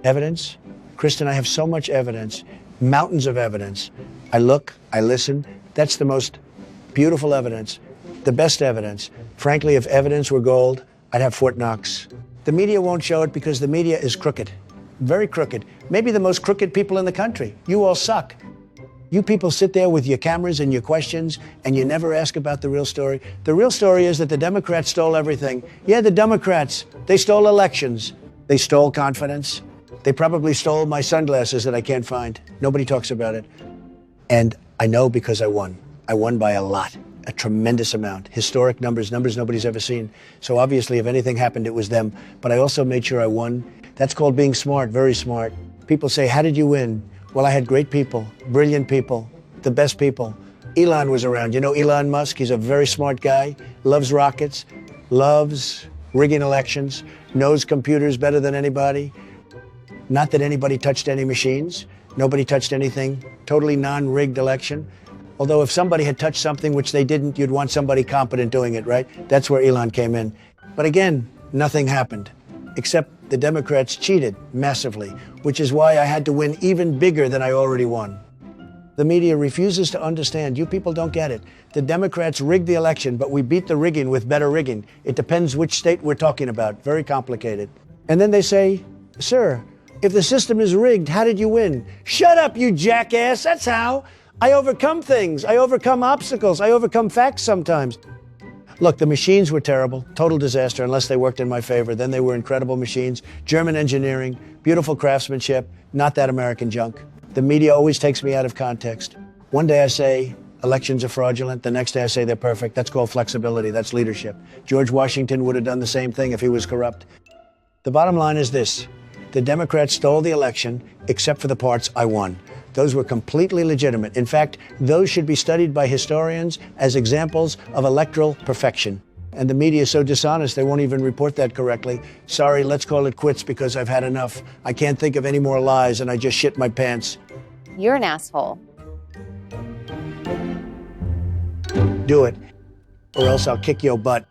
Evidence? Kristen, I have so much evidence, mountains of evidence. I look, I listen. That's the most beautiful evidence, the best evidence. Frankly, if evidence were gold, I'd have Fort Knox. The media won't show it because the media is crooked, very crooked. Maybe the most crooked people in the country. You all suck. You people sit there with your cameras and your questions, and you never ask about the real story. The real story is that the Democrats stole everything. Yeah, the Democrats, they stole elections. They stole confidence. They probably stole my sunglasses that I can't find. Nobody talks about it. And I know because I won. I won by a lot, a tremendous amount. Historic numbers nobody's ever seen. So obviously, if anything happened, it was them. But I also made sure I won. That's called being smart, very smart. People say, how did you win? Well, I had great people, brilliant people, the best people. Elon was around. You know Elon Musk? He's a very smart guy, loves rockets, loves rigging elections, knows computers better than anybody. Not that anybody touched any machines. Nobody touched anything. Totally non-rigged election. Although if somebody had touched something which they didn't, you'd want somebody competent doing it, right? That's where Elon came in. But again, nothing happened, except the Democrats cheated massively, which is why I had to win even bigger than I already won. The media refuses to understand. You people don't get it. The Democrats rigged the election, but we beat the rigging with better rigging. It depends which state we're talking about. Very complicated. And then they say, sir, if the system is rigged, how did you win? Shut up, you jackass. That's how. I overcome things. I overcome obstacles. I overcome facts sometimes. Look, the machines were terrible, total disaster, unless they worked in my favor. Then they were incredible machines, German engineering, beautiful craftsmanship, not that American junk. The media always takes me out of context. One day I say elections are fraudulent. The next day I say they're perfect. That's called flexibility. That's leadership. George Washington would have done the same thing if he was corrupt. The bottom line is this. The Democrats stole the election, except for the parts I won. Those were completely legitimate. In fact, those should be studied by historians as examples of electoral perfection. And the media is so dishonest, they won't even report that correctly. Sorry, let's call it quits because I've had enough. I can't think of any more lies and I just shit my pants. You're an asshole. Do it, or else I'll kick your butt.